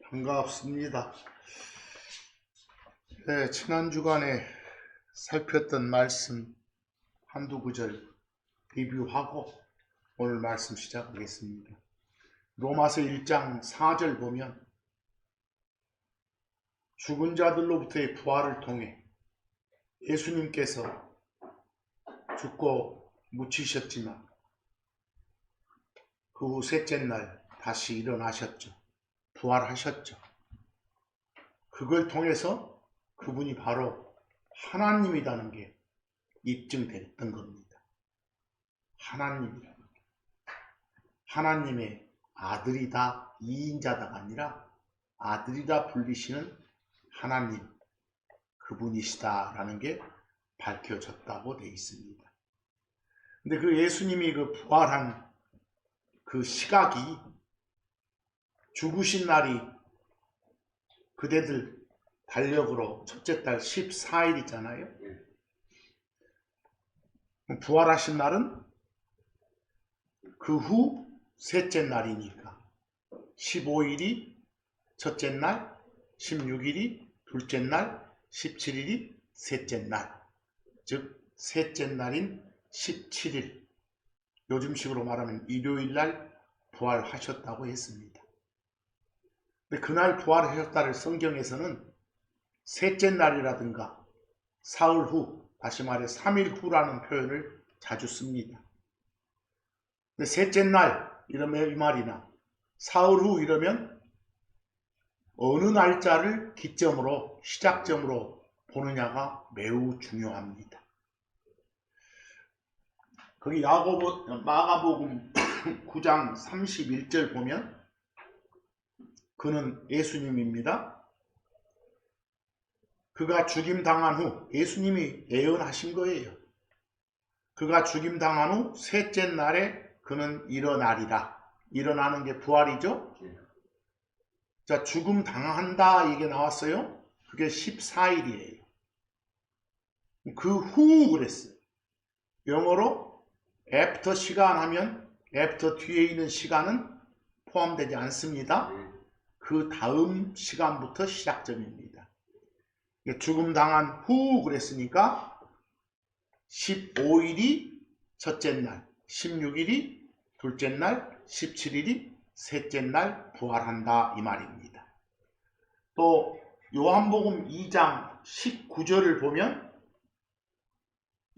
반갑습니다. 네, 지난 주간에 살폈던 말씀 한두 구절 리뷰하고 오늘 말씀 시작하겠습니다. 로마서 1장 4절 보면 죽은 자들로부터의 부활을 통해 예수님께서 죽고 묻히셨지만 그 후 셋째 날 다시 일어나셨죠. 부활하셨죠. 그걸 통해서 그분이 바로 하나님이라는 게 입증됐던 겁니다. 하나님이라는 게. 하나님의 아들이다, 이인자다가 아니라 아들이라 불리시는 하나님, 그분이시다라는 게 밝혀졌다고 되어 있습니다. 근데 그 예수님이 그 부활한 그 시각이 죽으신 날이 그대들 달력으로 첫째 달 14일이잖아요. 부활하신 날은 그 후 셋째 날이니까 15일이 첫째 날, 16일이 둘째 날, 17일이 셋째 날, 즉 셋째 날인 17일, 요즘식으로 말하면 일요일 날 부활하셨다고 했습니다. 근데 그날 부활하셨다를 성경에서는 셋째 날이라든가 사흘 후, 다시 말해 3일 후라는 표현을 자주 씁니다. 근데 셋째 날 이러면 이 말이나 사흘 후 이러면 어느 날짜를 기점으로, 시작점으로 보느냐가 매우 중요합니다. 거기 마가복음 9장 31절 보면 그는 예수님입니다. 그가 죽임당한 후, 예수님이 예언하신 거예요. 그가 죽임당한 후 셋째 날에 그는 일어나리라. 일어나는 게 부활이죠. 자, 죽음 당한다 이게 나왔어요. 그게 14일이에요. 그 후 그랬어요. 영어로 after 시간 하면 after 뒤에 있는 시간은 포함되지 않습니다. 그 다음 시간부터 시작점입니다. 죽음 당한 후 그랬으니까 15일이 첫째 날, 16일이 둘째 날, 17일이 셋째 날 부활한다 이 말입니다. 또 요한복음 2장 19절을 보면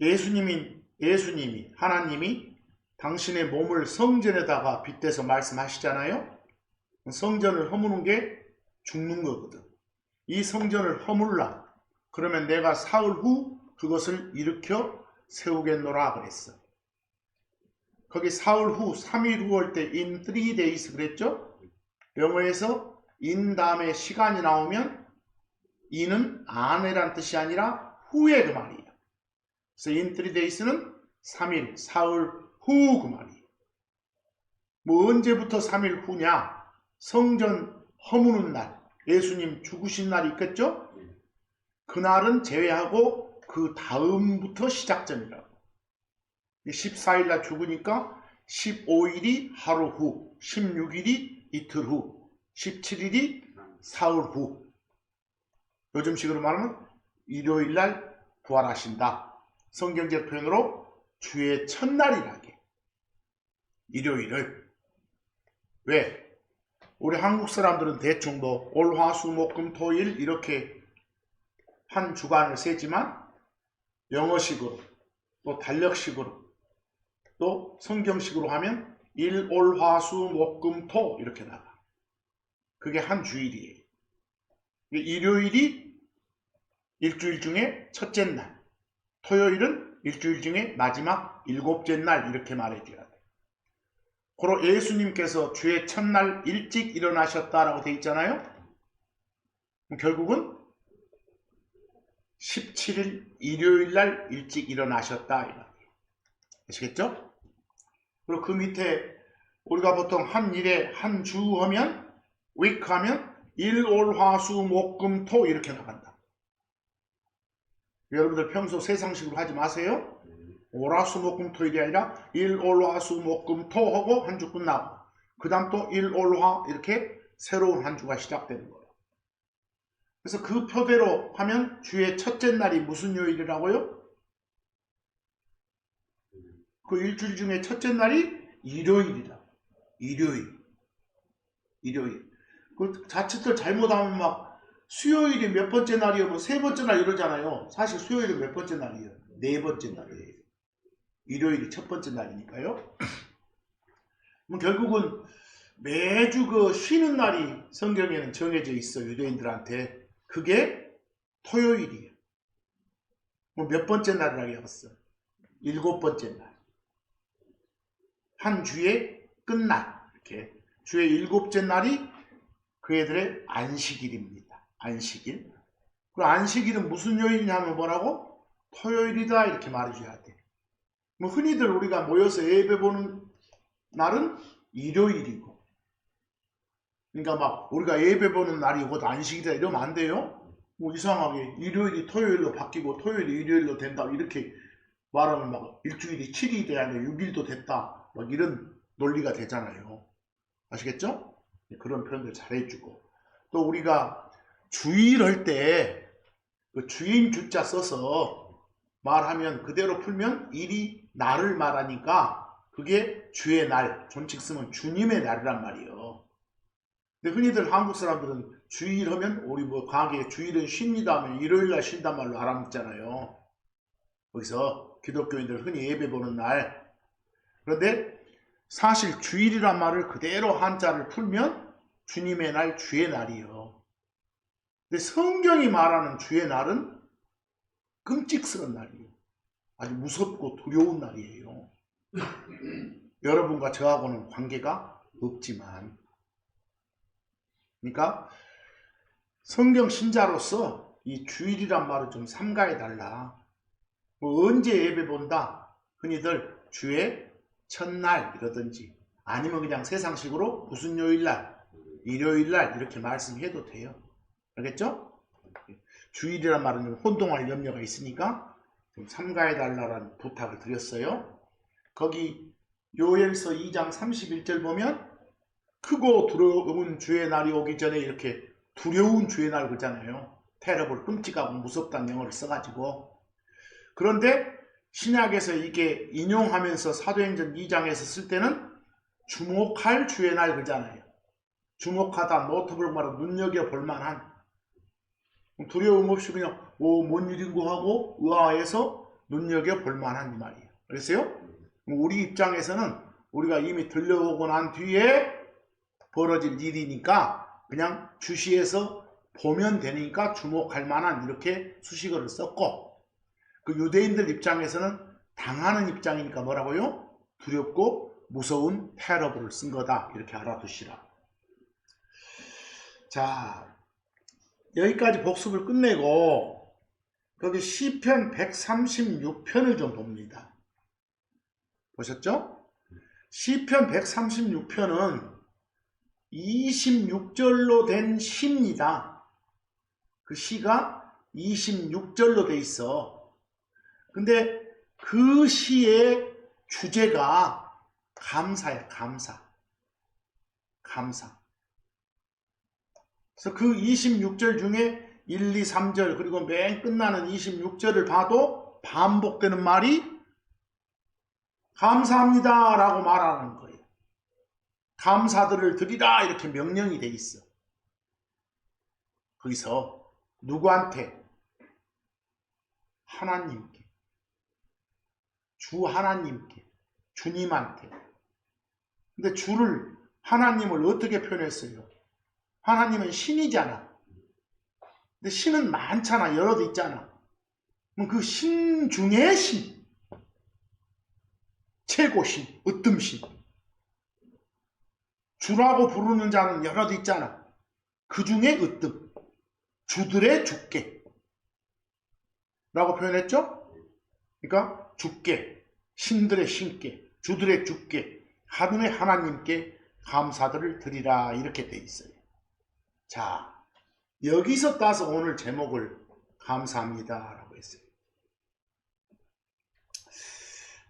예수님이 하나님이 당신의 몸을 성전에다가 빗대서 말씀하시잖아요. 성전을 허무는 게 죽는 거거든. 이 성전을 허물라. 그러면 내가 사흘 후 그것을 일으켜 세우겠노라 그랬어. 거기 사흘 후, 3일 후 할 때 in 3 days 그랬죠? 영어에서 in 다음에 시간이 나오면 in은 안에란 뜻이 아니라 후에 그 말이에요. 그래서 in 3 days는 3일, 사흘 후 그 말이에요. 뭐 언제부터 3일 후냐? 성전 허무는 날, 예수님 죽으신 날이 있겠죠? 그날은 제외하고 그 다음부터 시작점이라고. 14일 날 죽으니까 15일이 하루 후, 16일이 이틀 후, 17일이 사흘 후. 요즘식으로 말하면 일요일 날 부활하신다. 성경적 표현으로 주의 첫날이라게. 일요일을. 왜? 우리 한국 사람들은 대충 뭐 올, 화, 수, 목, 금, 토, 일 이렇게 한 주간을 세지만 영어식으로 또 달력식으로 또 성경식으로 하면 일, 올, 화, 수, 목, 금, 토 이렇게 나가. 그게 한 주일이에요. 일요일이 일주일 중에 첫째 날, 토요일은 일주일 중에 마지막 일곱째 날 이렇게 말해줘야 돼. 그리고 예수님께서 주의 첫날 일찍 일어나셨다라고 되어 있잖아요. 결국은 17일 일요일 날 일찍 일어나셨다 이거. 아시겠죠? 그리고 그 밑에 우리가 보통 한 일에 한 주 하면 week 하면 일, 올, 화, 수, 목, 금, 토 이렇게 나간다. 여러분들 평소 세상식으로 하지 마세요. 월화수목금토일이 아니라 일, 올, 화, 수, 목, 금, 토 하고 한 주 끝나고 그 다음 또 일, 올, 화 이렇게 새로운 한 주가 시작되는 거예요. 그래서 그 표대로 하면 주의 첫째 날이 무슨 요일이라고요? 그 일주일 중에 첫째 날이 일요일이다. 일요일. 그 자칫들 잘못하면 막 수요일이 몇 번째 날이요? 뭐 세 번째 날 이러잖아요. 사실 수요일은 몇 번째 날이에요? 네 번째 날이에요. 일요일이 첫 번째 날이니까요. 결국은 매주 그 쉬는 날이 성경에는 정해져 있어, 유대인들한테. 그게 토요일이에요. 몇 번째 날이라고 했어? 일곱 번째 날. 한 주의 끝날. 이렇게. 주의 일곱째 날이 그 애들의 안식일입니다. 안식일. 그 안식일은 무슨 요일이냐면 뭐라고? 토요일이다. 이렇게 말해줘야 돼. 흔히들 우리가 모여서 예배 보는 날은 일요일이고, 그러니까 막 우리가 예배 보는 날이 곧 안식이다 이러면 안 돼요. 이상하게 일요일이 토요일로 바뀌고 토요일이 일요일로 된다 이렇게 말하면 막 일주일이 7일이 돼야 돼 6일도 됐다 막 이런 논리가 되잖아요. 아시겠죠? 그런 표현들 잘 해주고, 또 우리가 주일 할 때 그 주임 주자 써서 말하면 그대로 풀면 일이 날을 말하니까 그게 주의 날, 존칭 쓰면 주님의 날이란 말이에요. 근데 흔히들 한국 사람들은 주일 하면 우리 뭐 과거에 주일은 쉽니다 하면 일요일날 쉰단 말로 알아먹잖아요. 거기서 기독교인들 흔히 예배 보는 날. 그런데 사실 주일이란 말을 그대로 한자를 풀면 주님의 날, 주의 날이에요. 근데 성경이 말하는 주의 날은 끔찍스러운 날이에요. 아주 무섭고 두려운 날이에요. 여러분과 저하고는 관계가 없지만, 그러니까 성경 신자로서 이 주일이란 말을 좀 삼가해 달라. 뭐 언제 예배 본다? 흔히들 주의 첫날 이러든지, 아니면 그냥 세상식으로 무슨 요일날, 일요일날 이렇게 말씀해도 돼요. 알겠죠? 주일이란 말은 좀 혼동할 염려가 있으니까 좀 삼가해 달라는 부탁을 드렸어요. 거기 요엘서 2장 31절 보면 크고 두려운 주의 날이 오기 전에 이렇게 두려운 주의 날 그러잖아요. 테러블, 끔찍하고 무섭다는 영어를 써가지고. 그런데 신약에서 이게 인용하면서 사도행전 2장에서 쓸 때는 주목할 주의 날 그러잖아요. 주목하다, 노트북 말로 눈여겨볼 만한, 두려움 없이 그냥 뭔 일인고 하고 의아해서 눈여겨볼 만한 이 말이에요. 그랬어요? 우리 입장에서는 우리가 이미 들려오고 난 뒤에 벌어질 일이니까 그냥 주시해서 보면 되니까 주목할 만한 이렇게 수식어를 썼고, 그 유대인들 입장에서는 당하는 입장이니까 뭐라고요? 두렵고 무서운 테러블을 쓴 거다 이렇게 알아두시라. 자, 여기까지 복습을 끝내고 거기 시편 136편을 좀 봅니다. 보셨죠? 시편 136편은 26절로 된 시입니다. 그 시가 26절로 돼 있어. 근데 그 시의 주제가 감사야, 감사. 그래서 그 26절 중에 1, 2, 3절 그리고 맨 끝나는 26절을 봐도 반복되는 말이 감사합니다 라고 말하는 거예요. 감사들을 드리라 이렇게 명령이 돼 있어. 거기서 누구한테? 하나님께, 주 하나님께, 주님한테. 근데 주를, 하나님을 어떻게 표현했어요? 하나님은 신이잖아. 근데 신은 많잖아. 여러 개 있잖아. 그럼 그 신 중에 신, 최고신, 으뜸신. 주라고 부르는 자는 여러 개 있잖아. 그 중에 으뜸, 주들의 주께 라고 표현했죠? 그러니까 주께, 신들의 신께, 주들의 주께, 하늘의 하나님께 감사들을 드리라 이렇게 돼 있어요. 자, 여기서 따서 오늘 제목을 감사합니다 라고 했어요.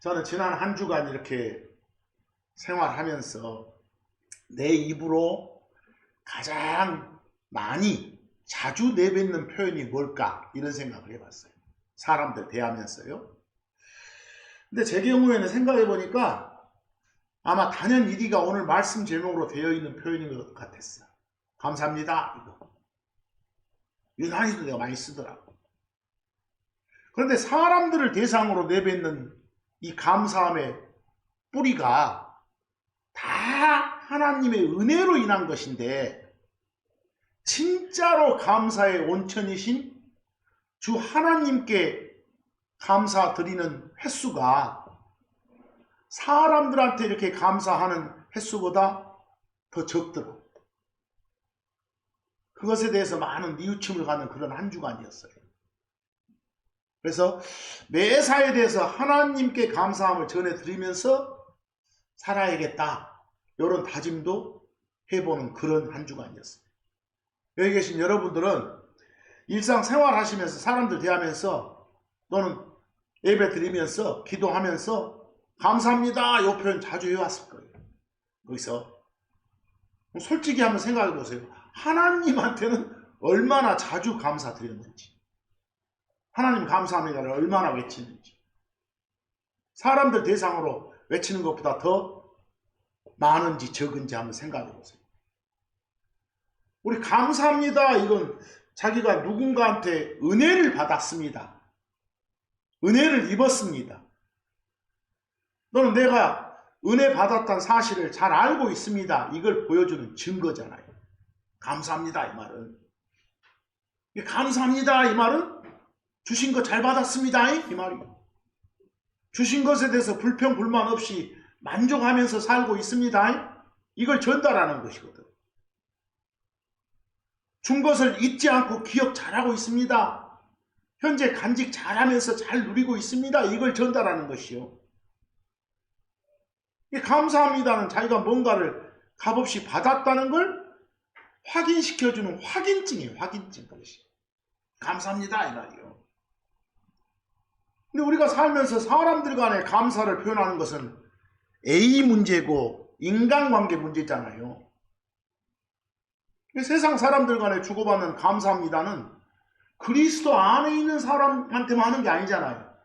저는 지난 한 주간 이렇게 생활하면서 내 입으로 가장 많이 자주 내뱉는 표현이 뭘까? 이런 생각을 해봤어요. 사람들 대하면서요. 근데 제 경우에는 생각해 보니까 아마 단연 1위가 오늘 말씀 제목으로 되어 있는 표현인 것 같았어요. 감사합니다. 이거. 유난히도 내가 많이 쓰더라고. 그런데 사람들을 대상으로 내뱉는 이 감사함의 뿌리가 다 하나님의 은혜로 인한 것인데, 진짜로 감사의 온천이신 주 하나님께 감사드리는 횟수가 사람들한테 이렇게 감사하는 횟수보다 더 적더라고요. 그것에 대해서 많은 뉘우침을 갖는 그런 한 주간이었어요. 그래서 매사에 대해서 하나님께 감사함을 전해드리면서 살아야겠다, 이런 다짐도 해보는 그런 한 주간이었어요. 여기 계신 여러분들은 일상생활 하시면서 사람들 대하면서 또는 예배 드리면서 기도하면서 감사합니다, 이 표현 자주 해왔을 거예요. 거기서 솔직히 한번 생각해 보세요. 하나님한테는 얼마나 자주 감사드렸는지, 하나님 감사합니다를 얼마나 외치는지, 사람들 대상으로 외치는 것보다 더 많은지 적은지 한번 생각해 보세요. 우리 감사합니다, 이건 자기가 누군가한테 은혜를 받았습니다, 은혜를 입었습니다, 또는 내가 은혜 받았다는 사실을 잘 알고 있습니다, 이걸 보여주는 증거잖아요. 감사합니다, 이 말은. 감사합니다, 이 말은 주신 거 잘 받았습니다, 이 말이에요. 주신 것에 대해서 불평 불만 없이 만족하면서 살고 있습니다, 이걸 전달하는 것이거든. 준 것을 잊지 않고 기억 잘하고 있습니다, 현재 간직 잘하면서 잘 누리고 있습니다, 이걸 전달하는 것이요. 감사합니다는 자기가 뭔가를 값없이 받았다는 걸 확인시켜주는 확인증이에요. 확인증. 그것이 감사합니다, 이 말이요. 근데 우리가 살면서 사람들 간에 감사를 표현하는 것은 A 문제고 인간관계 문제잖아요. 세상 사람들 간에 주고받는 감사합니다는 그리스도 안에 있는 사람한테만 하는 게 아니잖아요.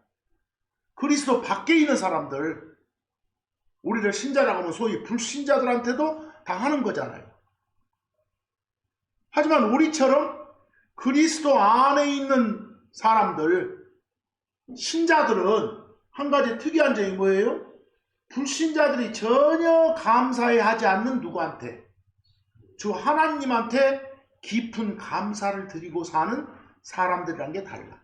그리스도 밖에 있는 사람들, 우리를 신자라고 하면 소위 불신자들한테도 다 하는 거잖아요. 하지만 우리처럼 그리스도 안에 있는 사람들, 신자들은 한 가지 특이한 점이 뭐예요? 불신자들이 전혀 감사해 하지 않는 누구한테? 주 하나님한테 깊은 감사를 드리고 사는 사람들이란 게 달라.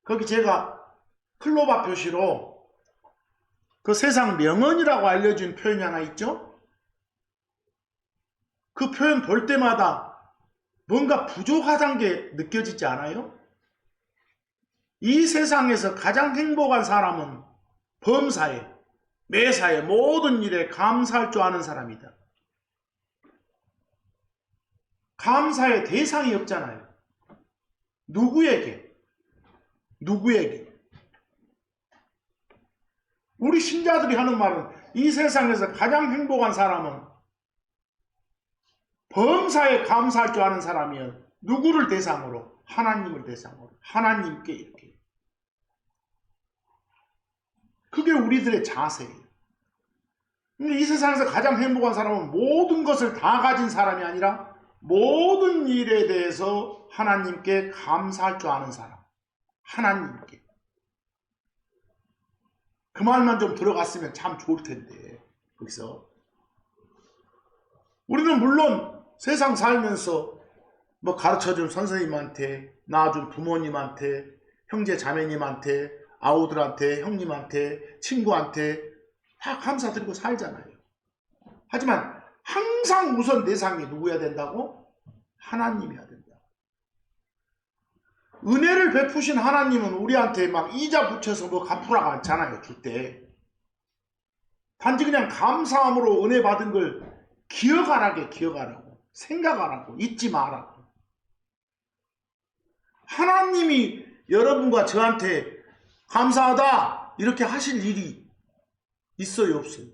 거기 제가 클로바 표시로 그 세상 명언이라고 알려진 표현이 하나 있죠? 그 표현 볼 때마다 뭔가 부족하다는 게 느껴지지 않아요? 이 세상에서 가장 행복한 사람은 범사에, 매사에, 모든 일에 감사할 줄 아는 사람이다. 감사의 대상이 없잖아요. 누구에게? 우리 신자들이 하는 말은 이 세상에서 가장 행복한 사람은 범사에 감사할 줄 아는 사람이면 누구를 대상으로? 하나님을 대상으로. 하나님께 이렇게. 그게 우리들의 자세예요. 근데 이 세상에서 가장 행복한 사람은 모든 것을 다 가진 사람이 아니라 모든 일에 대해서 하나님께 감사할 줄 아는 사람. 하나님께. 그 말만 좀 들어갔으면 참 좋을 텐데. 거기서 우리는 물론 세상 살면서 뭐 가르쳐준 선생님한테, 낳아준 부모님한테, 형제 자매님한테, 아우들한테, 형님한테, 친구한테 다 감사드리고 살잖아요. 하지만 항상 우선 대상이 누구여야 된다고? 하나님이어야 된다. 은혜를 베푸신 하나님은 우리한테 막 이자 붙여서 뭐 갚으라고 하잖아요. 줄 때. 단지 그냥 감사함으로 은혜 받은 걸 기억하라고, 생각하라고, 잊지 마라고. 하나님이 여러분과 저한테 감사하다 이렇게 하실 일이 있어요, 없어요?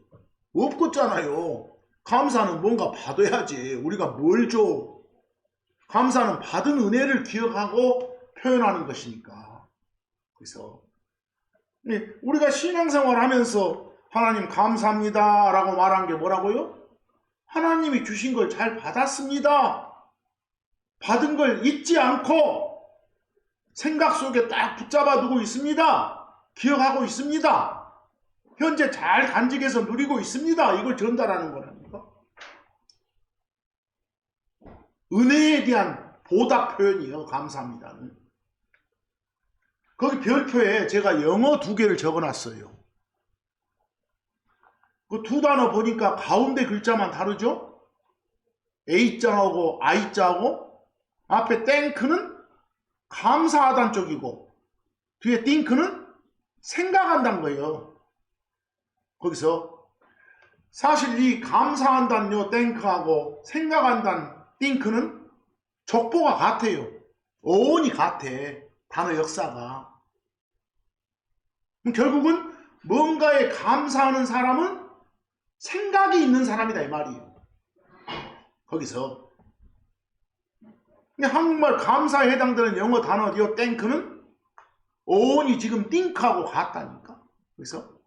없겠잖아요. 감사는 뭔가 받아야지. 우리가 뭘 줘? 감사는 받은 은혜를 기억하고 표현하는 것이니까. 그래서 우리가 신앙생활 하면서 하나님 감사합니다 라고 말한 게 뭐라고요? 하나님이 주신 걸 잘 받았습니다. 받은 걸 잊지 않고 생각 속에 딱 붙잡아 두고 있습니다. 기억하고 있습니다. 현재 잘 간직해서 누리고 있습니다. 이걸 전달하는 거랍니다. 은혜에 대한 보답 표현이에요. 감사합니다는. 거기 별표에 제가 영어 2개를 적어놨어요. 그 2단어 보니까 가운데 글자만 다르죠? A자하고 I자하고 앞에 땡크는 감사하다는 쪽이고 뒤에 띵크는 생각한다는 거예요. 거기서 사실 이 감사한다는 요 땡크하고 생각한다는 띵크는 족보가 같아요. 어원이 같아. 단어 역사가. 결국은 뭔가에 감사하는 사람은 생각이 있는 사람이다 이 말이에요. 거기서 한국말 감사에 해당되는 영어 단어 요 땡크는 어원이 지금 띵크하고 같다니까. 그래서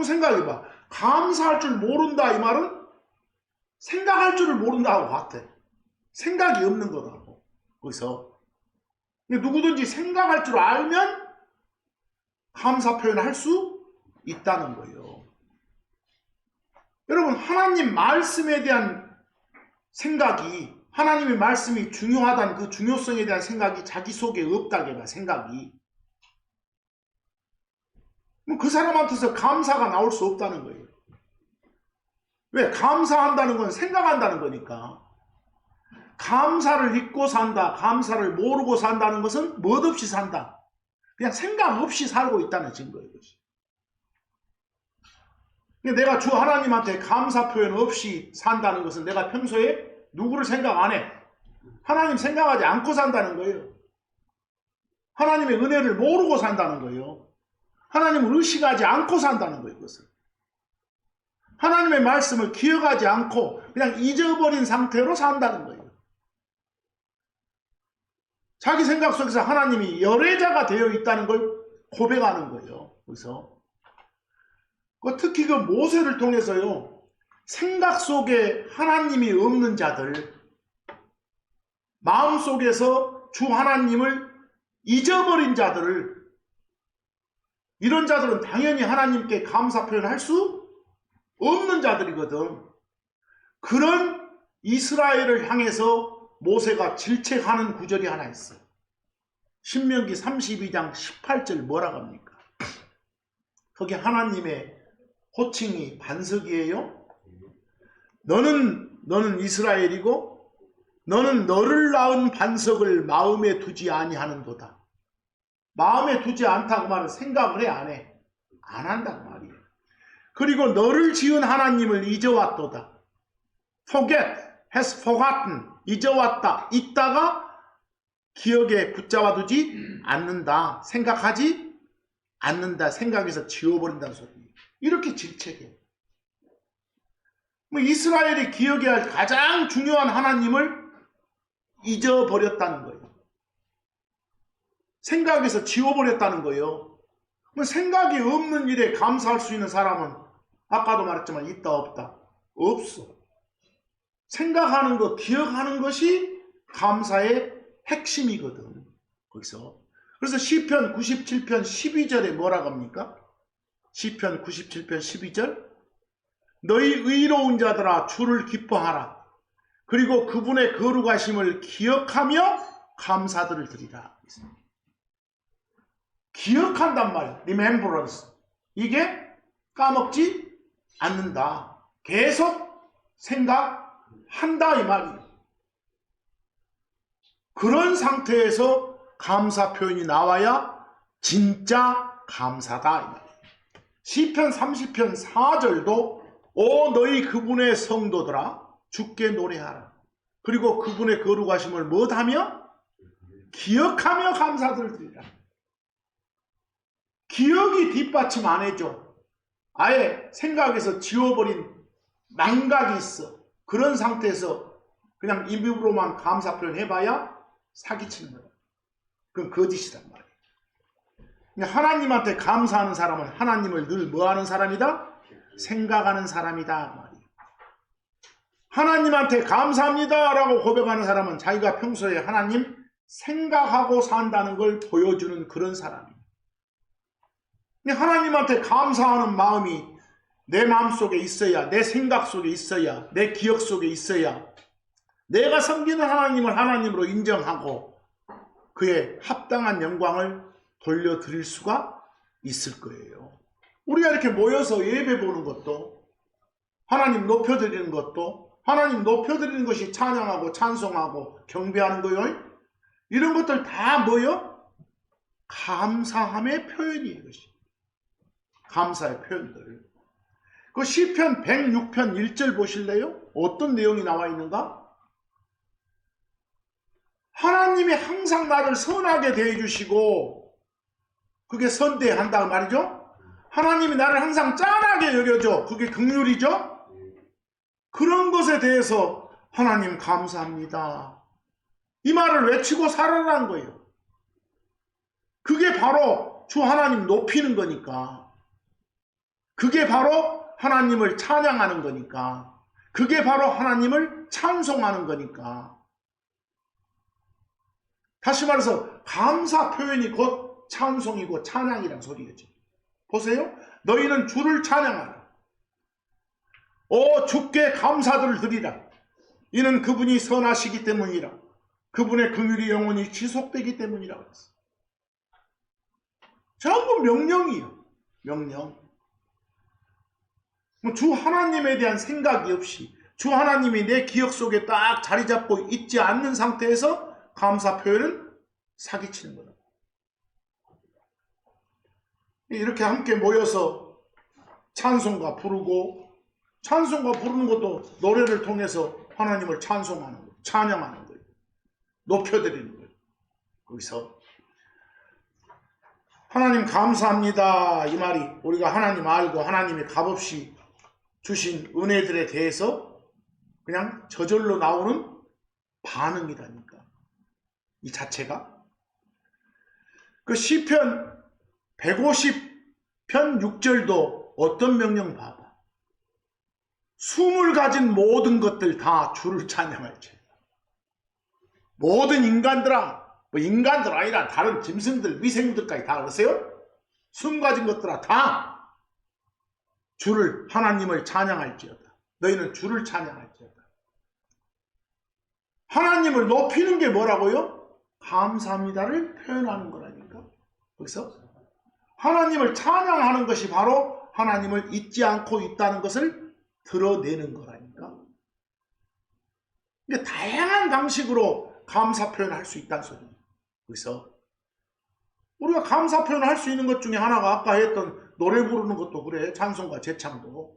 생각해봐. 감사할 줄 모른다 이 말은 생각할 줄을 모른다고 같아. 생각이 없는 거라고. 거기서 누구든지 생각할 줄 알면 감사 표현을 할 수 있다는 거예요. 여러분 하나님 말씀에 대한 생각이 하나님의 말씀이 중요하다는 그 중요성에 대한 생각이 자기 속에 없다게봐. 생각이. 그 사람한테서 감사가 나올 수 없다는 거예요. 왜? 감사한다는 건 생각한다는 거니까. 감사를 잊고 산다. 감사를 모르고 산다는 것은 멋없이 산다. 그냥 생각 없이 살고 있다는 증거예요. 내가 주 하나님한테 감사 표현 없이 산다는 것은 내가 평소에 누구를 생각 안 해. 하나님 생각하지 않고 산다는 거예요. 하나님의 은혜를 모르고 산다는 거예요. 하나님을 의식하지 않고 산다는 거예요. 그것을. 하나님의 말씀을 기억하지 않고 그냥 잊어버린 상태로 산다는 거예요. 자기 생각 속에서 하나님이 열애자가 되어 있다는 걸 고백하는 거예요. 그래서 특히 그 모세를 통해서요. 생각 속에 하나님이 없는 자들, 마음속에서 주 하나님을 잊어버린 자들을, 이런 자들은 당연히 하나님께 감사 표현할 수 없는 자들이거든. 그런 이스라엘을 향해서 모세가 질책하는 구절이 하나 있어요. 신명기 32장 18절 뭐라고 합니까? 거기 하나님의 호칭이 반석이에요. 너는 이스라엘이고 너는 너를 낳은 반석을 마음에 두지 아니하는도다. 마음에 두지 않다고 말은 생각을 해 안 해? 안 한다고 말이에요. 그리고 너를 지은 하나님을 잊어왔도다. forget, has forgotten, 잊어왔다, 잊다가 기억에 붙잡아 두지 않는다. 생각하지 않는다. 생각에서 지워버린다는 소리예요. 이렇게 질책해요. 이스라엘이 기억해야 할 가장 중요한 하나님을 잊어버렸다는 거예요. 생각에서 지워버렸다는 거예요. 생각이 없는 일에 감사할 수 있는 사람은 아까도 말했지만 있다 없다? 없어. 생각하는 것, 기억하는 것이 감사의 핵심이거든. 거기서. 그래서 시편 97편 12절에 뭐라고 합니까? 시편 97편 12절 너희 의로운 자들아 주를 기뻐하라. 그리고 그분의 거룩하심을 기억하며 감사들을 드리라. 기억한단 말이에요. remembrance. 이게 까먹지 않는다. 계속 생각한다 이 말이에요. 그런 상태에서 감사 표현이 나와야 진짜 감사다 이 말이에요. 시편 30편 4절도 오 너희 그분의 성도들아 주께 노래하라. 그리고 그분의 거룩하심을 못하며 기억하며 감사들을 드리라. 기억이 뒷받침 안 해줘. 아예 생각에서 지워버린 망각이 있어. 그런 상태에서 그냥 입으로만 감사 표현 해봐야 사기치는 거야. 그건 거짓이란 말이야. 하나님한테 감사하는 사람은 하나님을 늘 뭐하는 사람이다? 생각하는 사람이다 말이야. 하나님한테 감사합니다 라고 고백하는 사람은 자기가 평소에 하나님 생각하고 산다는 걸 보여주는 그런 사람이에요. 하나님한테 감사하는 마음이 내 마음속에 있어야, 내 생각 속에 있어야, 내 기억 속에 있어야 내가 섬기는 하나님을 하나님으로 인정하고 그의 합당한 영광을 돌려드릴 수가 있을 거예요. 우리가 이렇게 모여서 예배 보는 것도, 하나님 높여드리는 것도, 하나님 높여드리는 것이 찬양하고 찬송하고 경배하는 거요. 이런 것들 다 뭐요? 감사함의 표현이에요. 이것이. 감사의 표현들. 그 시편 106편 1절 보실래요? 어떤 내용이 나와 있는가? 하나님이 항상 나를 선하게 대해주시고, 그게 선대한다는 말이죠. 하나님이 나를 항상 짠하게 여겨줘. 그게 긍휼이죠. 그런 것에 대해서 하나님 감사합니다. 이 말을 외치고 살아라는 거예요. 그게 바로 주 하나님 높이는 거니까. 그게 바로 하나님을 찬양하는 거니까. 그게 바로 하나님을 찬송하는 거니까. 다시 말해서 감사 표현이 곧 찬송이고 찬양이란 소리겠죠. 보세요. 너희는 주를 찬양하라. 주께 감사들을 드리라. 이는 그분이 선하시기 때문이라. 그분의 긍휼이 영원히 지속되기 때문이라고 했어요. 전부 명령이에요. 명령. 주 하나님에 대한 생각이 없이 주 하나님이 내 기억 속에 딱 자리 잡고 있지 않는 상태에서 감사 표현은 사기치는 거다. 이렇게 함께 모여서 찬송가 부르고, 찬송가 부르는 것도 노래를 통해서 하나님을 찬송하는 거예요. 찬양하는 거예요. 높여드리는 거예요. 거기서 하나님 감사합니다 이 말이 우리가 하나님 알고 하나님이 값없이 주신 은혜들에 대해서 그냥 저절로 나오는 반응이라니까. 이 자체가. 그 시편 150편 6절도 어떤 명령 봐봐. 숨을 가진 모든 것들 다 주를 찬양할지. 모든 인간들아, 인간들 아니라 다른 짐승들, 위생들까지 다 그러세요? 숨 가진 것들아 다 주를, 하나님을 찬양할지어다. 너희는 주를 찬양할지어다. 하나님을 높이는 게 뭐라고요? 감사합니다를 표현하는 거라니까. 그래서 하나님을 찬양하는 것이 바로 하나님을 잊지 않고 있다는 것을 드러내는 거라니까. 이게 다양한 방식으로 감사 표현을 할 수 있다는 소리예요. 그래서 우리가 감사 표현을 할 수 있는 것 중에 하나가 아까 했던 노래 부르는 것도 그래. 찬송과 제창도.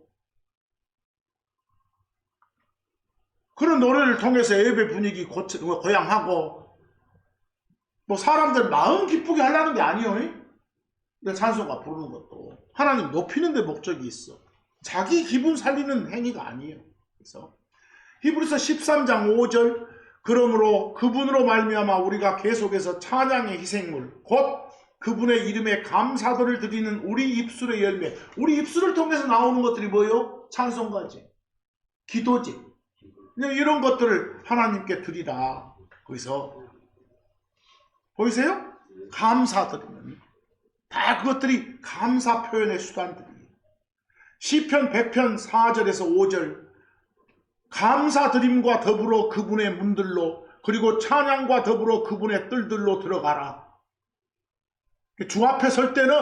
그런 노래를 통해서 예배 분위기 고양하고 뭐 사람들 마음 기쁘게 하려는 게 아니에요. 찬송가 부르는 것도 하나님 높이는 데 목적이 있어. 자기 기분 살리는 행위가 아니에요. 그래서 히브리서 13장 5절 그러므로 그분으로 말미암아 우리가 계속해서 찬양의 희생물 곧 그분의 이름에 감사들을 드리는 우리 입술의 열매. 우리 입술을 통해서 나오는 것들이 뭐예요? 찬송가지, 기도지. 이런 것들을 하나님께 드리라. 거기서 보이세요? 감사드리는 다 그것들이 감사 표현의 수단들이에요. 시편 100편 4절에서 5절 감사드림과 더불어 그분의 문들로 그리고 찬양과 더불어 그분의 뜰들로 들어가라. 주 앞에 설 때는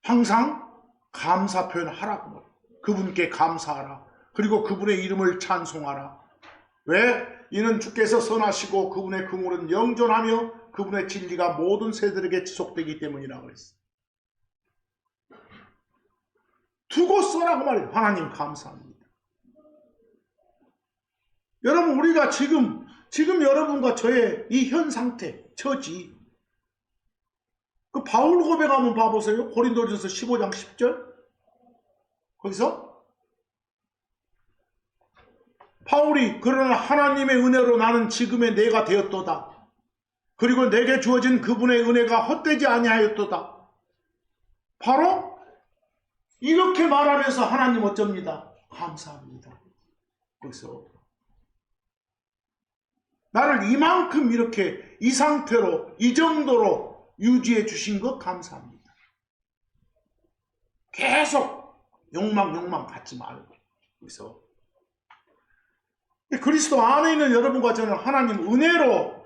항상 감사 표현하라고 말해요. 그분께 감사하라. 그리고 그분의 이름을 찬송하라. 왜? 이는 주께서 선하시고 그분의 긍휼은 영존하며 그분의 진리가 모든 세대에게 지속되기 때문이라고 그랬어요. 두고 써라고 말해요. 하나님 감사합니다. 여러분 우리가 지금 여러분과 저의 이 현 상태, 처지 그 바울 고백 한번 봐보세요. 고린도전서 15장 10절 거기서 바울이 그러나 하나님의 은혜로 나는 지금의 내가 되었도다. 그리고 내게 주어진 그분의 은혜가 헛되지 아니하였도다. 바로 이렇게 말하면서 하나님 어쩝니다. 감사합니다. 그래서 나를 이만큼 이렇게 이 상태로 이 정도로 유지해 주신 것 감사합니다. 계속 욕망 갖지 말고. 그래서 그리스도 안에 있는 여러분과 저는 하나님 은혜로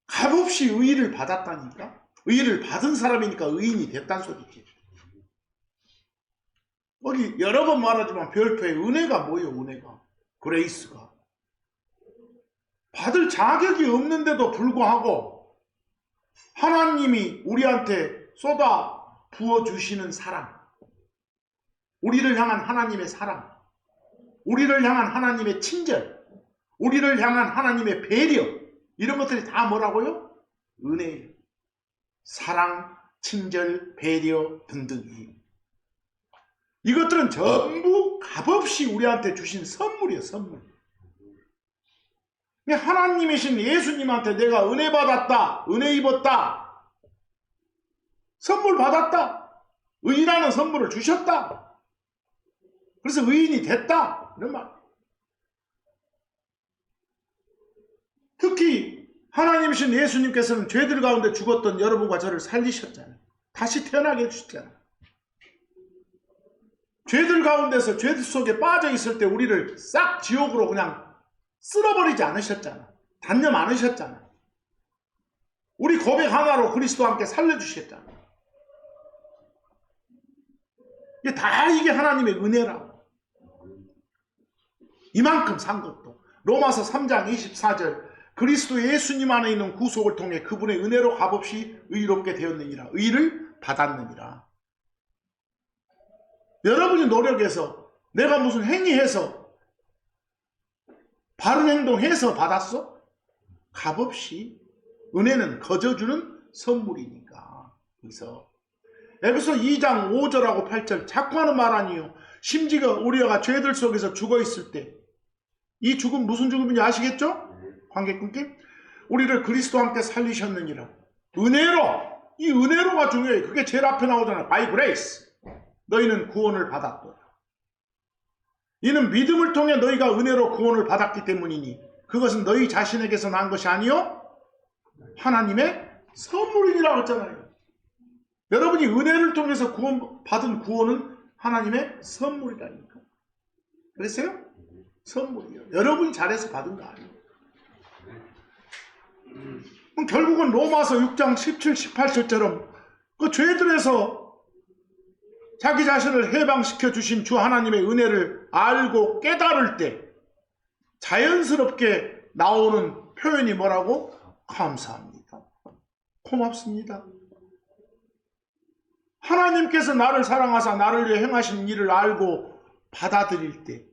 값없이 의의를 받았다니까. 의의를 받은 사람이니까 의인이 됐다는 소리지. 어디 여러 번 말하지만 별표의 은혜가 뭐예요? 은혜가 그레이스가 받을 자격이 없는데도 불구하고 하나님이 우리한테 쏟아 부어주시는 사랑, 우리를 향한 하나님의 사랑, 우리를 향한 하나님의 친절, 우리를 향한 하나님의 배려, 이런 것들이 다 뭐라고요? 은혜예요. 사랑, 친절, 배려 등등이. 이것들은 전부 값없이 우리한테 주신 선물이에요. 선물. 하나님이신 예수님한테 내가 은혜 받았다, 은혜 입었다, 선물 받았다, 의인이라는 선물을 주셨다, 그래서 의인이 됐다, 이런 말. 특히 하나님이신 예수님께서는 죄들 가운데 죽었던 여러분과 저를 살리셨잖아요. 다시 태어나게 해주셨잖아요. 죄들 가운데서 죄들 속에 빠져 있을 때 우리를 싹 지옥으로 그냥 쓸어버리지 않으셨잖아. 단념 안 하셨잖아. 우리 고백 하나로 그리스도와 함께 살려주셨잖아. 이게 다 이게 하나님의 은혜라고. 이만큼 산 것도. 로마서 3장 24절 그리스도 예수님 안에 있는 구속을 통해 그분의 은혜로 값없이 의롭게 되었느니라. 의를 받았느니라. 여러분이 노력해서 내가 무슨 행위해서 바른 행동해서 받았어? 값없이. 은혜는 거저주는 선물이니까. 그래서 에베소 2장 5절하고 8절 자꾸 하는 말 아니에요. 심지어 우리가 죄들 속에서 죽어 있을 때 이 죽음 무슨 죽음인지 아시겠죠? 관계 끊기? 우리를 그리스도와 함께 살리셨느니라. 은혜로. 이 은혜로가 중요해. 그게 제일 앞에 나오잖아. By grace. 너희는 구원을 받았도다. 이는 믿음을 통해 너희가 은혜로 구원을 받았기 때문이니 그것은 너희 자신에게서 난 것이 아니요 하나님의 선물이라고 했잖아요. 여러분이 은혜를 통해서 받은 구원은 하나님의 선물이라니까. 그랬어요? 선물이요. 여러분이 잘해서 받은 거 아니에요. 그럼 결국은 로마서 6장 17, 18절처럼 그 죄들에서 자기 자신을 해방시켜 주신 주 하나님의 은혜를 알고 깨달을 때 자연스럽게 나오는 표현이 뭐라고? 감사합니다. 고맙습니다. 하나님께서 나를 사랑하사 나를 위해 행하신 일을 알고 받아들일 때,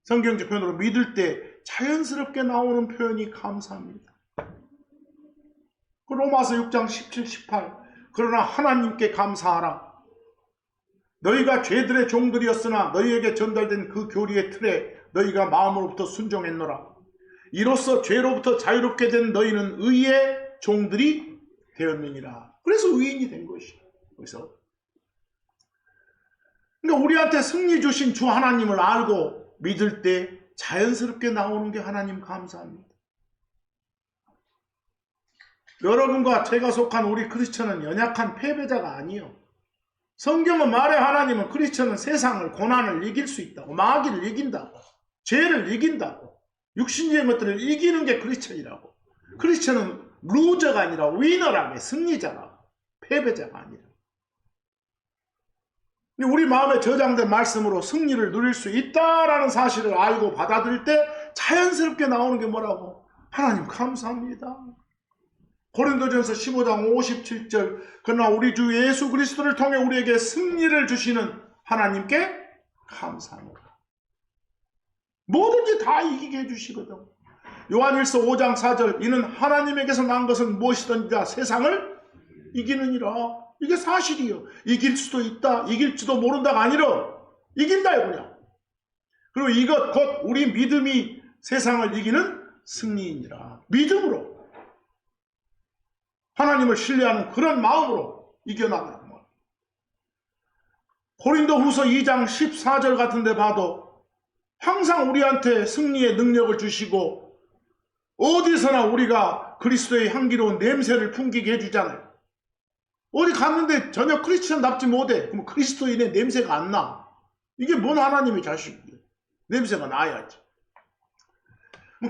성경적 표현으로 믿을 때 자연스럽게 나오는 표현이 감사합니다. 그 로마서 6장 17, 18 그러나 하나님께 감사하라. 너희가 죄들의 종들이었으나 너희에게 전달된 그 교리의 틀에 너희가 마음으로부터 순종했노라. 이로써 죄로부터 자유롭게 된 너희는 의의 종들이 되었느니라. 그래서 의인이 된 것이야. 그래서 그러니까 우리한테 승리 주신 주 하나님을 알고 믿을 때 자연스럽게 나오는 게 하나님 감사합니다. 여러분과 제가 속한 우리 크리스천은 연약한 패배자가 아니에요. 성경은 말해 하나님은 크리스천은 세상을, 고난을 이길 수 있다고, 마귀를 이긴다고, 죄를 이긴다고, 육신적인 것들을 이기는 게 크리스천이라고. 크리스천은 루저가 아니라 위너라고, 승리자라고, 패배자가 아니라. 우리 마음에 저장된 말씀으로 승리를 누릴 수 있다라는 사실을 알고 받아들일 때 자연스럽게 나오는 게 뭐라고? 하나님 감사합니다. 고린도전서 15장 57절 그러나 우리 주 예수 그리스도를 통해 우리에게 승리를 주시는 하나님께 감사합니다. 뭐든지 다 이기게 해주시거든. 요한일서 5장 4절 이는 하나님에게서 난 것은 무엇이든지 다 세상을 이기느니라. 이게 사실이요. 이길 수도 있다, 이길지도 모른다가 아니라 이긴다 이거냐. 그리고 이것 곧 우리 믿음이 세상을 이기는 승리이니라. 믿음으로 하나님을 신뢰하는 그런 마음으로 이겨나가는 거예요. 고린도후서 2장 14절 같은 데 봐도 항상 우리한테 승리의 능력을 주시고 어디서나 우리가 그리스도의 향기로운 냄새를 풍기게 해주잖아요. 어디 갔는데 전혀 크리스천답지 못해. 그럼 그리스도인의 냄새가 안 나. 이게 뭔 하나님의 자식이에요. 냄새가 나야지.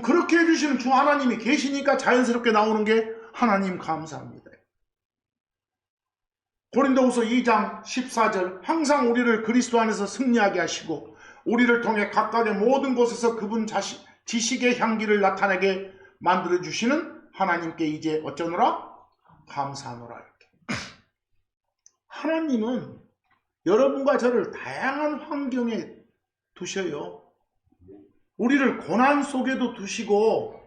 그렇게 해주시는 주 하나님이 계시니까 자연스럽게 나오는 게 하나님 감사합니다. 고린도후서 2장 14절 항상 우리를 그리스도 안에서 승리하게 하시고 우리를 통해 각각의 모든 곳에서 그분 지식의 향기를 나타내게 만들어주시는 하나님께 이제 어쩌노라? 감사하노라. 이렇게. 하나님은 여러분과 저를 다양한 환경에 두셔요. 우리를 고난 속에도 두시고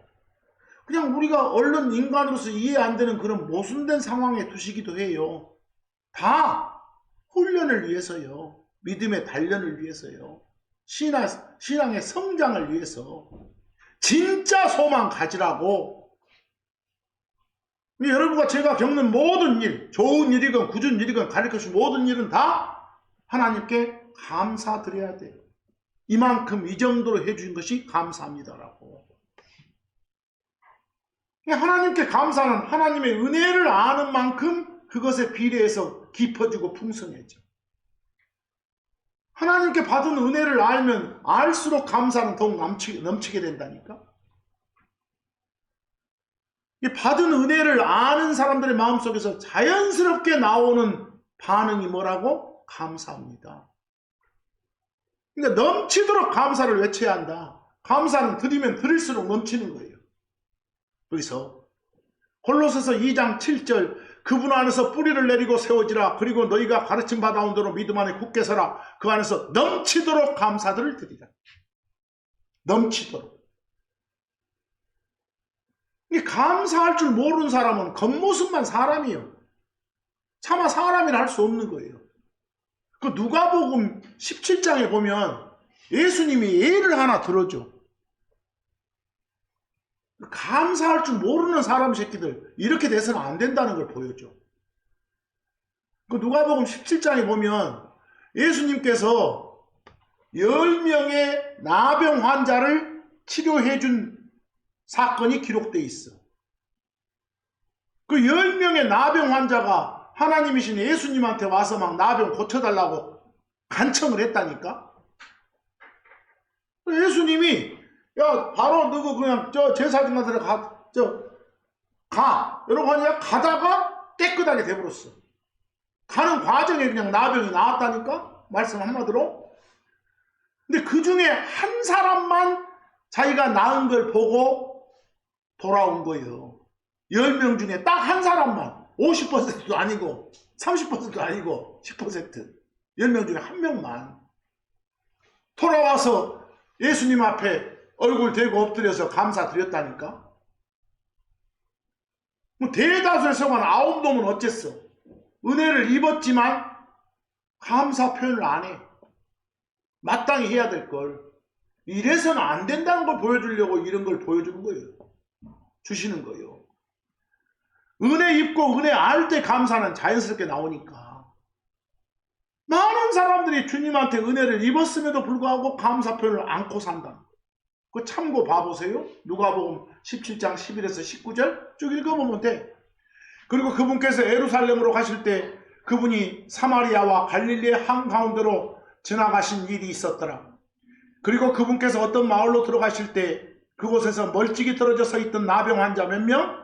그냥 우리가 얼른 인간으로서 이해 안 되는 그런 모순된 상황에 두시기도 해요. 다 훈련을 위해서요. 믿음의 단련을 위해서요. 신앙의 성장을 위해서 진짜 소망 가지라고. 여러분과 제가 겪는 모든 일, 좋은 일이건 굳은 일이건 가르쳐주신 모든 일은 다 하나님께 감사드려야 돼요. 이만큼 이 정도로 해주신 것이 감사합니다라고. 하나님께 감사는 하나님의 은혜를 아는 만큼 그것에 비례해서 깊어지고 풍성해져. 하나님께 받은 은혜를 알면 알수록 감사는 더욱 넘치게 된다니까. 이 받은 은혜를 아는 사람들의 마음속에서 자연스럽게 나오는 반응이 뭐라고? 감사합니다. 그러니까 넘치도록 감사를 외쳐야 한다. 감사는 드리면 드릴수록 넘치는 거예요. 여기서 골로새서 2장 7절 그분 안에서 뿌리를 내리고 세워지라. 그리고 너희가 가르침 받아온 대로 믿음 안에 굳게 서라. 그 안에서 넘치도록 감사들을 드리라. 넘치도록. 이 감사할 줄 모르는 사람은 겉모습만 사람이에요. 차마 사람이라 할 수 없는 거예요. 그 누가복음 17장에 보면 예수님이 예를 하나 들어줘. 감사할 줄 모르는 사람 새끼들 이렇게 돼서는 안 된다는 걸 보여줘. 그 누가복음 17장에 보면 예수님께서 10명의 나병 환자를 치료해 준 사건이 기록되어 있어. 그 10명의 나병 환자가 하나님이신 예수님한테 와서 막 나병 고쳐달라고 간청을 했다니까. 예수님이 야 바로 너그 그냥 저 제사장한테 가 이러고 하니까 가다가 깨끗하게 돼버렸어. 가는 과정에 그냥 나병이 나왔다니까. 말씀 한마디로. 근데 그 중에 한 사람만 자기가 나은 걸 보고 돌아온 거예요. 10명 중에 딱 한 사람만. 50%도 아니고 30%도 아니고 10%. 10명 중에 한 명만 돌아와서 예수님 앞에 얼굴 대고 엎드려서 감사드렸다니까. 대다수의 성한 9놈은 어쨌어? 은혜를 입었지만 감사 표현을 안 해. 마땅히 해야 될 걸. 이래서는 안 된다는 걸 보여주려고 이런 걸 보여주는 거예요. 주시는 거예요. 은혜 입고 은혜 알 때 감사는 자연스럽게 나오니까. 많은 사람들이 주님한테 은혜를 입었음에도 불구하고 감사 표현을 안고 산다. 그 참고 봐보세요. 누가복음 17장 11에서 19절 쭉 읽어보면 돼. 그리고 그분께서 예루살렘으로 가실 때 그분이 사마리아와 갈릴리의 한가운데로 지나가신 일이 있었더라. 그리고 그분께서 어떤 마을로 들어가실 때 그곳에서 멀찍이 떨어져 서 있던 나병 환자 몇 명?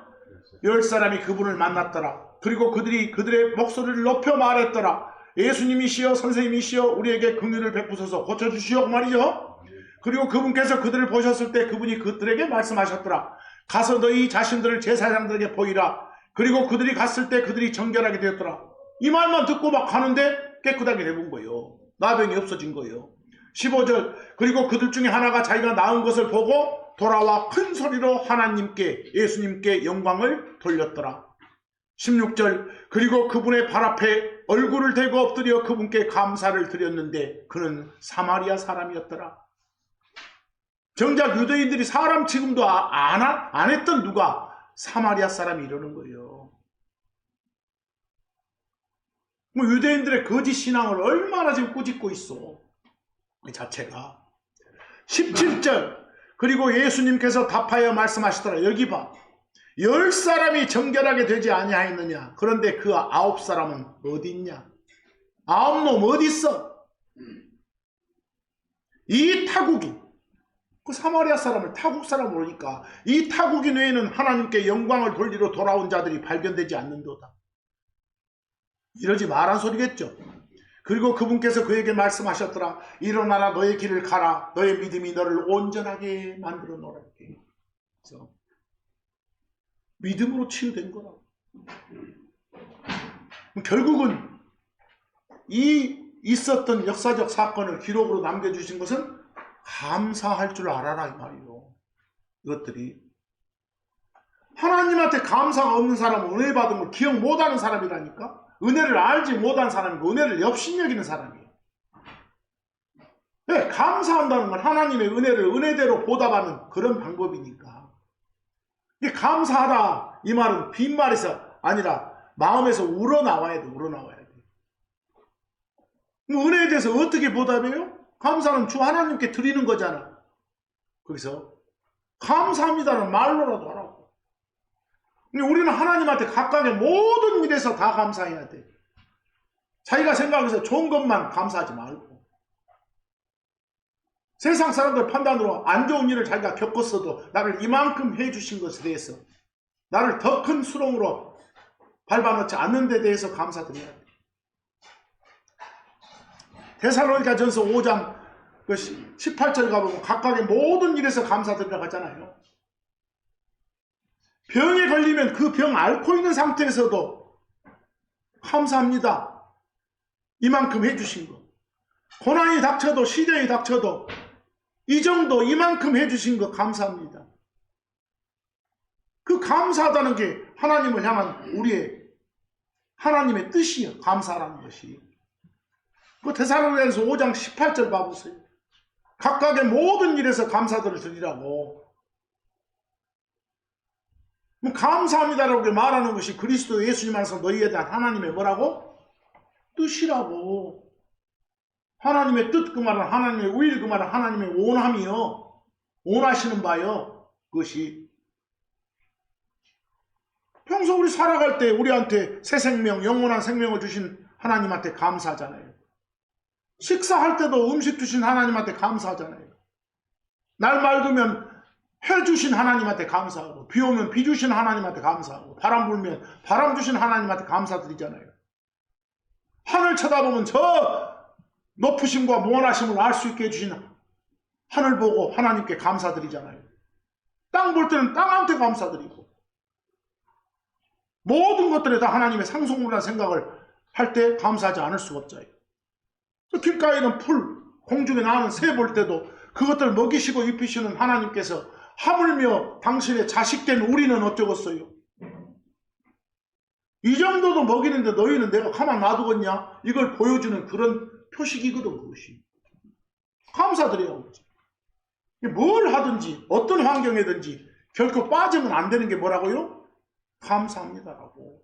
10사람이 그분을 만났더라. 그리고 그들이 그들의 목소리를 높여 말했더라. 예수님이시여 선생님이시여 우리에게 긍휼을 베푸소서 고쳐주시오 그 말이죠. 그리고 그분께서 그들을 보셨을 때 그분이 그들에게 말씀하셨더라. 가서 너희 자신들을 제사장들에게 보이라. 그리고 그들이 갔을 때 그들이 정결하게 되었더라. 이 말만 듣고 막 가는데 깨끗하게 되본 거예요. 나병이 없어진 거예요. 15절 그리고 그들 중에 하나가 자기가 나은 것을 보고 돌아와 큰 소리로 하나님께 예수님께 영광을 돌렸더라. 16절 그리고 그분의 발 앞에 얼굴을 대고 엎드려 그분께 감사를 드렸는데 그는 사마리아 사람이었더라. 정작 유대인들이 사람 취급도 안 했던 누가 사마리아 사람이 이러는 거예요. 뭐 유대인들의 거짓 신앙을 얼마나 지금 꾸짖고 있어. 이 자체가. 17절 그리고 예수님께서 답하여 말씀하시더라. 여기 봐. 10사람이 정결하게 되지 아니하였느냐. 그런데 그 9사람은 어디 있냐. 9놈 어디 있어. 이 타국인, 그 사마리아 사람을 타국 사람으로 오니까 이 타국인 외에는 하나님께 영광을 돌리러 돌아온 자들이 발견되지 않는도다. 이러지 말란 소리겠죠. 그리고 그분께서 그에게 말씀하셨더라. 일어나라 너의 길을 가라. 너의 믿음이 너를 온전하게 만들어 놓으라. 그래서 믿음으로 치유된 거라. 결국은 이 있었던 역사적 사건을 기록으로 남겨주신 것은 감사할 줄 알아라 이 말이에요. 이것들이 하나님한테 감사가 없는 사람은 은혜 받은 걸 기억 못하는 사람이라니까. 은혜를 알지 못한 사람이고 은혜를 업신여기는 사람이에요. 네, 감사한다는 건 하나님의 은혜를 은혜대로 보답하는 그런 방법이니까. 이게 감사하다 이 말은 빈말에서 아니라 마음에서 우러나와야 돼. 우러나와야 돼. 은혜에 대해서 어떻게 보답해요? 감사는 주 하나님께 드리는 거잖아. 거기서 감사합니다는 말로라도 하라고. 근데 우리는 하나님한테 각각의 모든 일에서 다 감사해야 돼. 자기가 생각해서 좋은 것만 감사하지 말고. 세상 사람들 판단으로 안 좋은 일을 자기가 겪었어도 나를 이만큼 해주신 것에 대해서 나를 더 큰 수렁으로 밟아놓지 않는 데 대해서 감사드려야 돼. 데살로니가 전서 5장 18절 가보면 각각의 모든 일에서 감사드리라고 하잖아요. 병에 걸리면 그 병 앓고 있는 상태에서도 감사합니다. 이만큼 해주신 거. 고난이 닥쳐도 시련이 닥쳐도 이 정도 이만큼 해주신 거 감사합니다. 그 감사하다는 게 하나님을 향한 우리의 하나님의 뜻이에요. 감사라는 것이. 그 데살로니가서 5장 18절 봐보세요. 각각의 모든 일에서 감사들을 드리라고. 감사합니다라고 말하는 것이 그리스도 예수님 안에서 너희에 대한 하나님의 뭐라고? 뜻이라고. 하나님의 뜻 그 말은 하나님의 will 그 말은 하나님의 원함이요. 원하시는 바요. 그것이. 평소 우리 살아갈 때 우리한테 새 생명, 영원한 생명을 주신 하나님한테 감사하잖아요. 식사할 때도 음식 주신 하나님한테 감사하잖아요. 날 맑으면 해 주신 하나님한테 감사하고, 비 오면 비 주신 하나님한테 감사하고, 바람 불면 바람 주신 하나님한테 감사드리잖아요. 하늘 쳐다보면 저 높으심과 무한하심을 알 수 있게 해주신 하늘 보고 하나님께 감사드리잖아요. 땅 볼 때는 땅한테 감사드리고, 모든 것들에 다 하나님의 상속물이라는 생각을 할 때 감사하지 않을 수가 없잖아요. 길가에 있는 풀, 공중에 나는 새 볼 때도 그것들을 먹이시고 입히시는 하나님께서 하물며 당신의 자식된 우리는 어쩌겠어요? 이 정도도 먹이는데 너희는 내가 가만 놔두겠냐? 이걸 보여주는 그런 표식이거든. 그것이. 감사드려야 하지. 뭘 하든지 어떤 환경이든지 결코 빠지면 안 되는 게 뭐라고요? 감사합니다라고.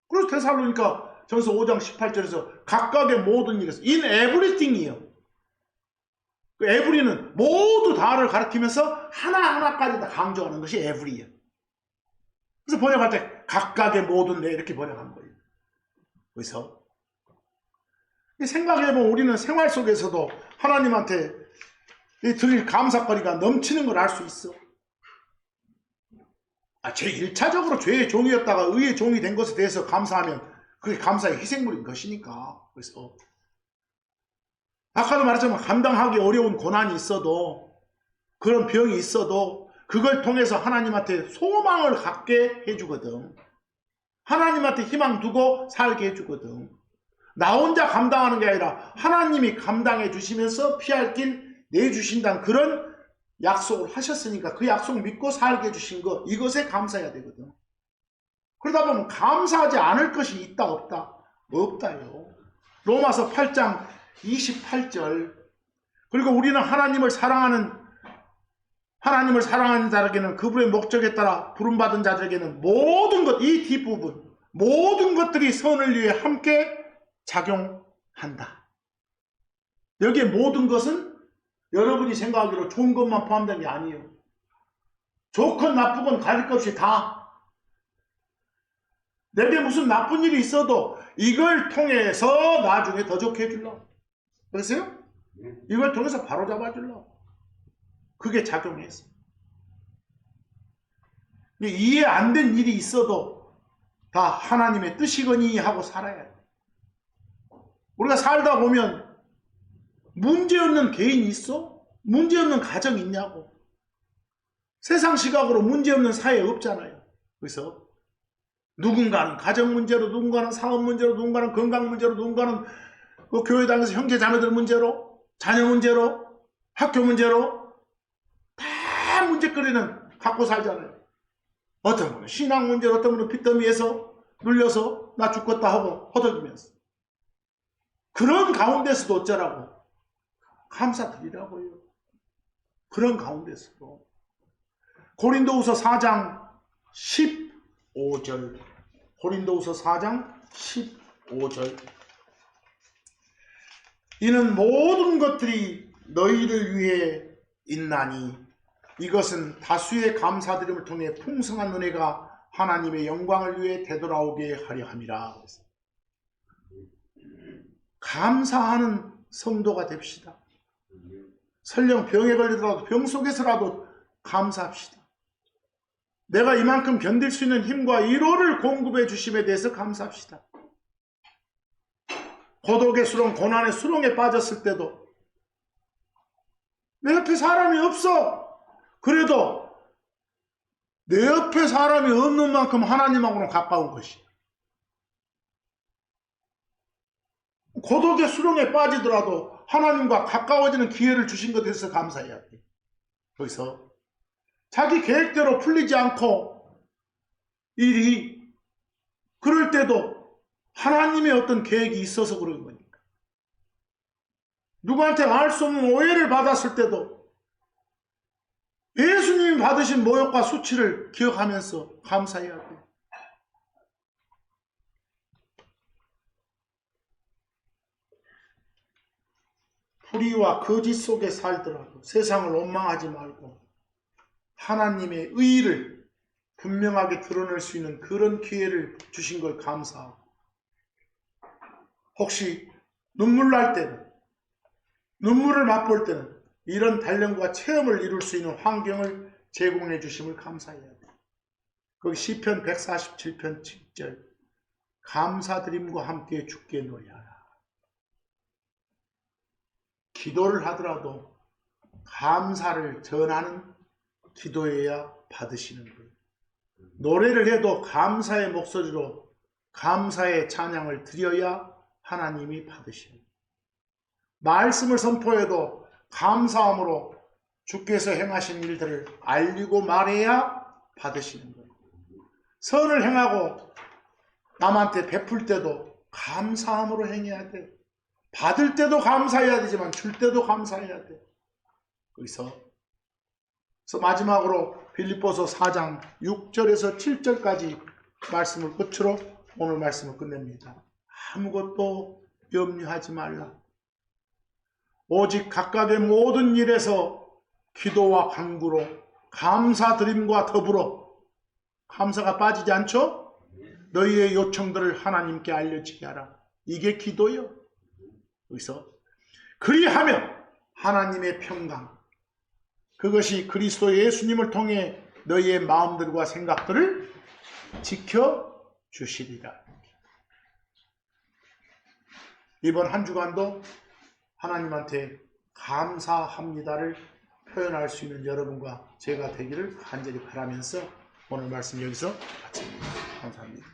그래서 데살로니가 전서 5장 18절에서 각각의 모든 일에서 in everything이에요. 그 every는 모두 다를 가리키면서 하나하나까지 다 강조하는 것이 every예요. 그래서 번역할 때 각각의 모든 내 이렇게 번역한 거예요. 그래서 생각해보면 우리는 생활 속에서도 하나님한테 드릴 감사거리가 넘치는 걸 알 수 있어. 제 1차적으로 죄의 종이었다가 의의 종이 된 것에 대해서 감사하면 그게 감사의 희생물인 것이니까. 그래서 아까도 말했지만 감당하기 어려운 고난이 있어도, 그런 병이 있어도 그걸 통해서 하나님한테 소망을 갖게 해주거든. 하나님한테 희망 두고 살게 해주거든. 나 혼자 감당하는 게 아니라 하나님이 감당해 주시면서 피할 길 내주신다는 그런 약속을 하셨으니까 그 약속 믿고 살게 해주신 것, 이것에 감사해야 되거든. 그러다 보면 감사하지 않을 것이 있다 없다? 없다요. 로마서 8장 28절. 그리고 우리는 하나님을 사랑하는 자에게는 그분의 목적에 따라 부름받은 자들에게는 모든 것, 이 뒷부분, 모든 것들이 선을 위해 함께 작용한다. 여기에 모든 것은 여러분이 생각하기로 좋은 것만 포함된 게 아니에요. 좋건 나쁘건 가릴 것 없이 다. 내게 무슨 나쁜 일이 있어도 이걸 통해서 나중에 더 좋게 해주려고. 그랬어요? 이걸 통해서 바로 잡아주려고. 그게 작용했어. 이해 안 된 일이 있어도 다 하나님의 뜻이거니 하고 살아야 돼. 우리가 살다 보면 문제없는 개인이 있어? 문제없는 가정이 있냐고. 세상 시각으로 문제없는 사회 없잖아요. 그래서 누군가는 가정 문제로, 누군가는 사업 문제로, 누군가는 건강 문제로, 누군가는 교회 다니면서 형제 자매들 문제로, 자녀 문제로, 학교 문제로 다 문제거리는 갖고 살잖아요. 어떤 분은 신앙 문제로, 어떤 분은 빚더미에서 눌려서 나 죽겠다 하고 허덕이면서. 그런 가운데서도 어쩌라고? 감사드리라고요. 그런 가운데서도. 고린도후서 4장 15절. 고린도후서 4장 15절. 이는 모든 것들이 너희를 위해 있나니 이것은 다수의 감사드림을 통해 풍성한 은혜가 하나님의 영광을 위해 되돌아오게 하려 함이라. 감사하는 성도가 됩시다. 설령 병에 걸리더라도 병 속에서라도 감사합시다. 내가 이만큼 견딜 수 있는 힘과 위로를 공급해 주심에 대해서 감사합시다. 고독의 수렁, 고난의 수렁에 빠졌을 때도 내 옆에 사람이 없어. 그래도 내 옆에 사람이 없는 만큼 하나님하고는 가까운 것이. 고독의 수렁에 빠지더라도 하나님과 가까워지는 기회를 주신 것에 대해서 감사해야 돼. 거기서 자기 계획대로 풀리지 않고 일이, 그럴 때도 하나님의 어떤 계획이 있어서 그런 거니까. 누구한테 알 수 없는 오해를 받았을 때도 예수님이 받으신 모욕과 수치를 기억하면서 감사해야 돼. 불의와 거짓 속에 살더라도 세상을 원망하지 말고 하나님의 의의를 분명하게 드러낼 수 있는 그런 기회를 주신 걸 감사하고, 혹시 눈물 날 때는, 눈물을 맛볼 때는 이런 단련과 체험을 이룰 수 있는 환경을 제공해 주심을 감사해야 돼. 거기 시편 147편 7절. 감사드림과 함께 주께 노래하라. 기도를 하더라도 감사를 전하는 기도해야 받으시는 거예요. 노래를 해도 감사의 목소리로 감사의 찬양을 드려야 하나님이 받으시는 거예요. 말씀을 선포해도 감사함으로 주께서 행하신 일들을 알리고 말해야 받으시는 거예요. 선을 행하고 남한테 베풀 때도 감사함으로 행해야 돼. 받을 때도 감사해야 되지만 줄 때도 감사해야 돼. 그래서 마지막으로 빌립보서 4장 6절에서 7절까지 말씀을 끝으로 오늘 말씀을 끝냅니다. 아무것도 염려하지 말라. 오직 각각의 모든 일에서 기도와 간구로 감사드림과 더불어, 감사가 빠지지 않죠? 너희의 요청들을 하나님께 알려지게 하라. 이게 기도요. 여기서 그리하면 하나님의 평강, 그것이 그리스도 예수님을 통해 너희의 마음들과 생각들을 지켜주시리라. 이번 한 주간도 하나님한테 감사합니다를 표현할 수 있는 여러분과 제가 되기를 간절히 바라면서 오늘 말씀 여기서 마칩니다. 감사합니다.